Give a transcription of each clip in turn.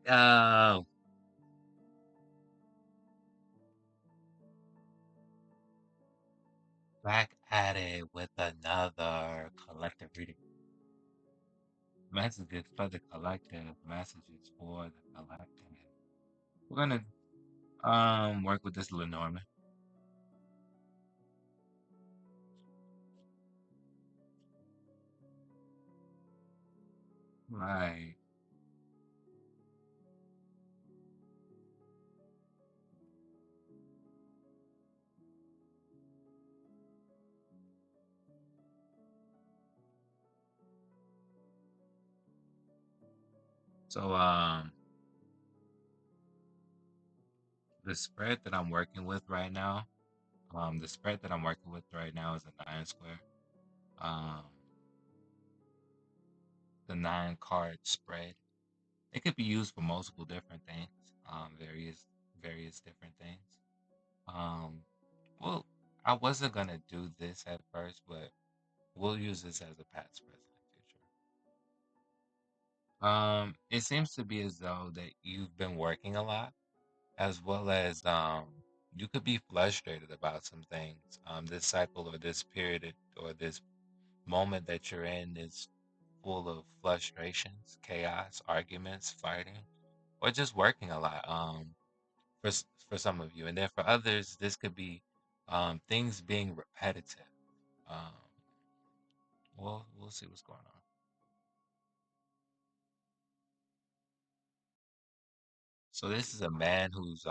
Oh, back at it with another collective reading. Messages for the collective. Messages for the collective. We're gonna work with this Lenormand. Right. So the spread that I'm working with right now, the spread that I'm working with right now is a nine square. Um, the nine card spread. It could be used for multiple different things. Various different things. Um, well, I wasn't gonna do this at first, but we'll use this as a past, present, and future. It seems to be as though that you've been working a lot, as well as you could be frustrated about some things. This cycle or this period or this moment that you're in is full of frustrations, chaos, arguments, fighting, or just working a lot. For some of you, and then for others, this could be things being repetitive. Um, we'll see what's going on. So this is a man who's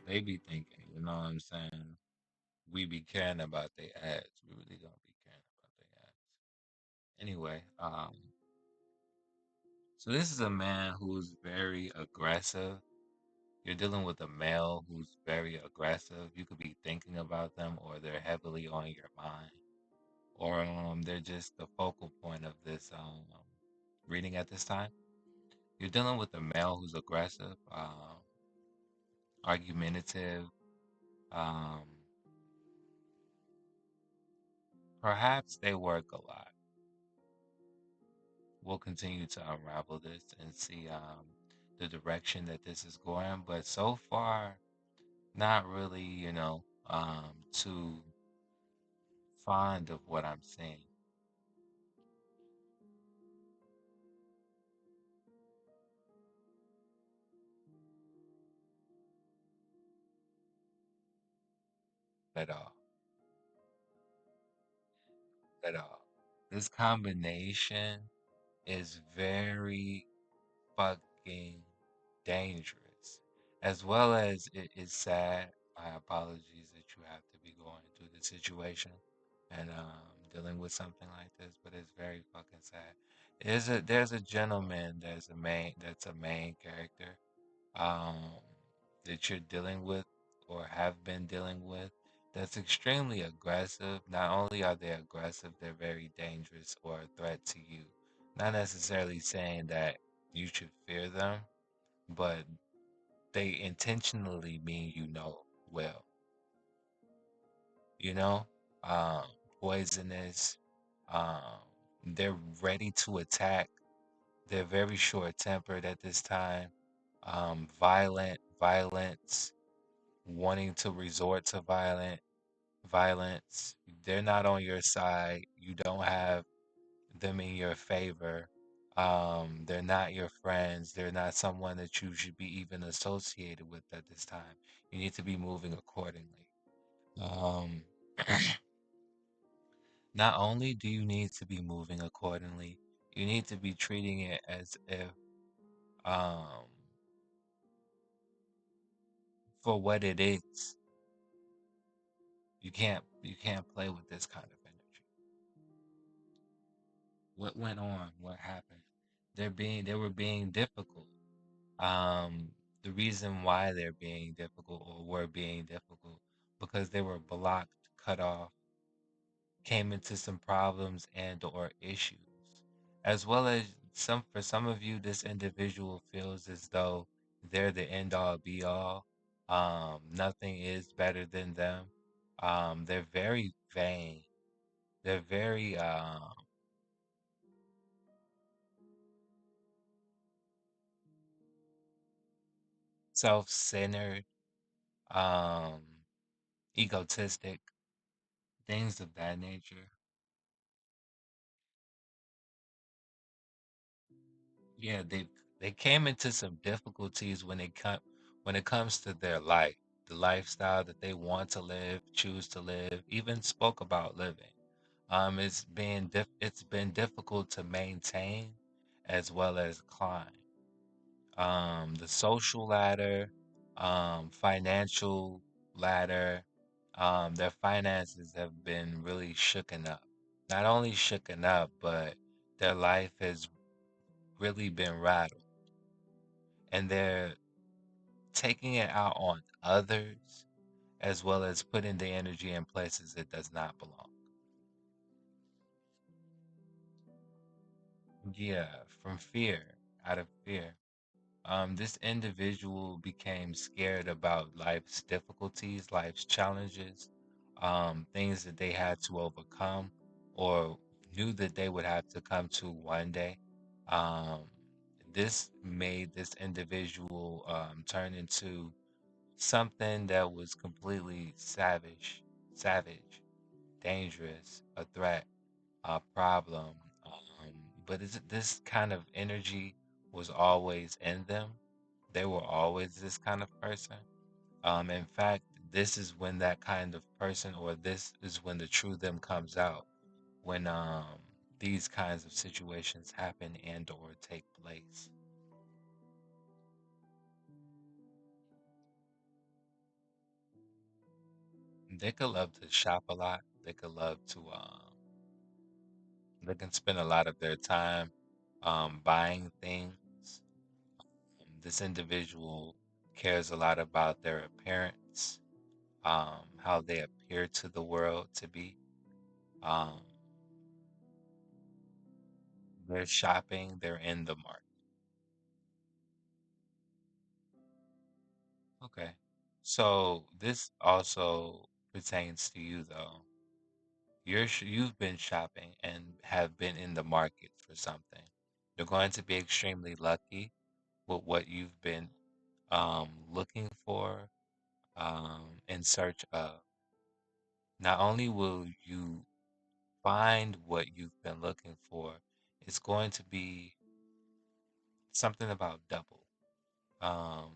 they be thinking, you know what I'm saying? We be caring about their ads. We really don't be caring about their ads. Anyway, so this is a man who's very aggressive. You're dealing with a male who's very aggressive. You could be thinking about them, or they're heavily on your mind, or they're just the focal point of this reading at this time. You're dealing with a male who's aggressive, argumentative. Um, Perhaps they work a lot. We'll continue to unravel this and see the direction that this is going. But so far, not really, too fond of what I'm seeing at all. At all. This combination is very fucking dangerous, as well as it is sad. My apologies that you have to be going through the situation and dealing with something like this, but it's very fucking sad. There's a gentleman that's a main character um, that you're dealing with or have been dealing with that's extremely aggressive. Not only are they aggressive, they're very dangerous or a threat to you. Not necessarily saying that you should fear them, but they intentionally mean you know well, you know, um, poisonous. Um, they're ready to attack. They're very short tempered at this time. Violence, wanting to resort to violence. They're not on your side. You don't have them in your favor. They're not your friends. They're not someone that you should be even associated with at this time. You need to be moving accordingly. Um, Not only do you need to be moving accordingly, you need to be treating it as if, um, for what it is. You can't play with this kind of energy. What went on? What happened? They were being difficult. Um, the reason why they're being difficult or were being difficult because they were blocked, cut off, came into some problems and or issues. As well as for some of you, this individual feels as though they're the end all be all. Nothing is better than them. They're very vain. They're very self-centered, um, egotistic, things of that nature. Yeah, they came into some difficulties when it comes to their life, the lifestyle that they want to live, choose to live, even spoke about living. It's been difficult to maintain as well as climb. The social ladder, financial ladder, their finances have been really shooken up. Not only shooken up, but their life has really been rattled, and they're taking it out on others as well as putting the energy in places it does not belong. Yeah, from fear, out of fear. This individual became scared about life's difficulties, life's challenges, things that they had to overcome or knew that they would have to come to one day. Um, this made this individual turn into something that was completely savage, dangerous, a threat, a problem. Um, but this kind of energy was always in them. They were always this kind of person. In fact, this is when that kind of person, or this is when the true them comes out, when these kinds of situations happen and or take place. They could love to shop a lot. They could love to they can spend a lot of their time buying things. This individual cares a lot about their appearance, how they appear to the world to be. Um, they're shopping, they're in the market. Okay. So this also pertains to you though. You've been shopping and have been in the market for something. You're going to be extremely lucky with what you've been looking for, in search of. Not only will you find what you've been looking for, it's going to be something about double. Um,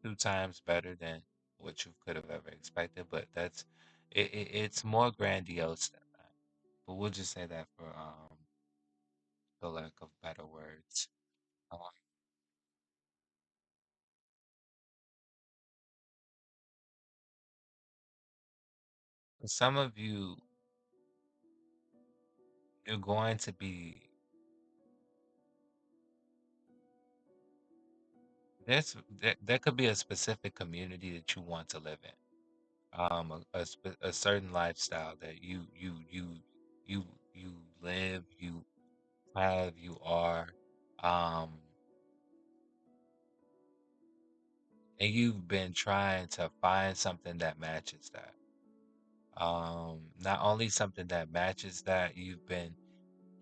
2 times better than what you could have ever expected, but it's more grandiose than that. But we'll just say that for the lack of better words. Um, for some of you, you're going to be there could be a specific community that you want to live in. A certain lifestyle that you you live, you have, you are, um, and you've been trying to find something that matches that. Not only something that matches that,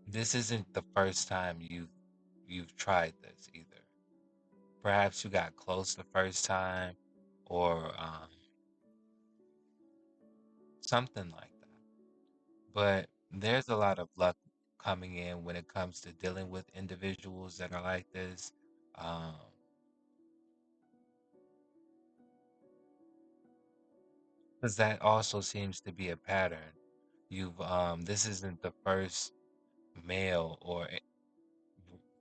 this isn't the first time you've tried this either. Perhaps you got close the first time, or something like that. But there's a lot of luck coming in when it comes to dealing with individuals that are like this. Um, because that also seems to be a pattern. This isn't the first male or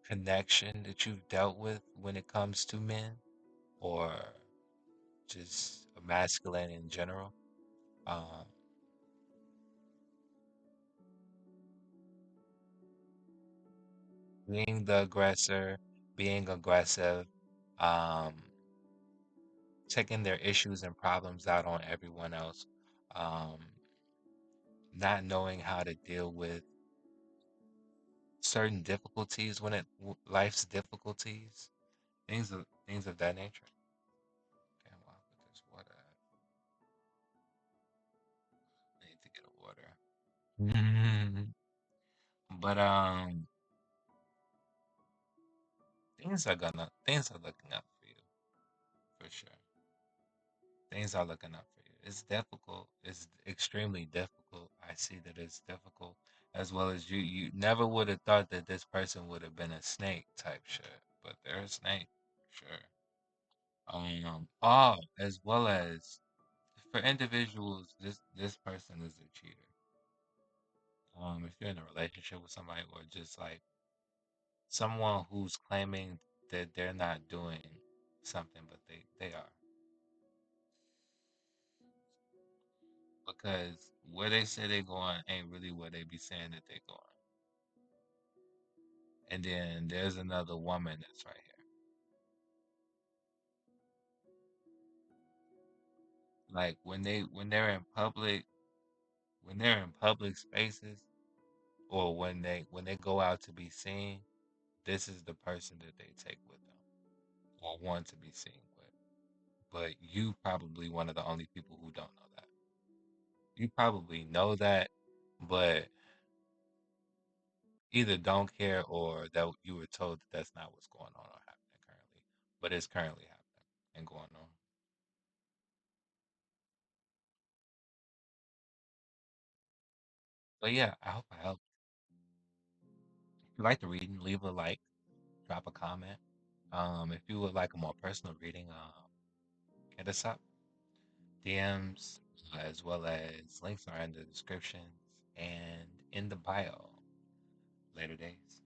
connection that you've dealt with when it comes to men or just masculine in general. Um, being the aggressor, being aggressive, um, taking their issues and problems out on everyone else, um, not knowing how to deal with certain difficulties life's difficulties, things of that nature. Okay, well, I'll put this water. I need to get a water. But things are looking up for you for sure. Things are looking up for you. It's difficult. It's extremely difficult. I see that it's difficult, as well as you never would have thought that this person would have been a snake type shit, but they're a snake, sure. As well as for individuals, this person is a cheater. If you're in a relationship with somebody, or just like someone who's claiming that they're not doing something, but they are, because where they say they're going ain't really where they be saying that they're going. And then there's another woman that's right here. Like when they're in public spaces, or when they go out to be seen, this is the person that they take with them, or want to be seen with. But you probably one of the only people who don't know that. You probably know that, but either don't care, or that you were told that that's not what's going on or happening currently. But it's currently happening and going on. But yeah, I hope I helped. If you like the reading, leave a like, drop a comment. If you would like a more personal reading, hit us up. DMs, as well as links are in the descriptions and in the bio. Later days.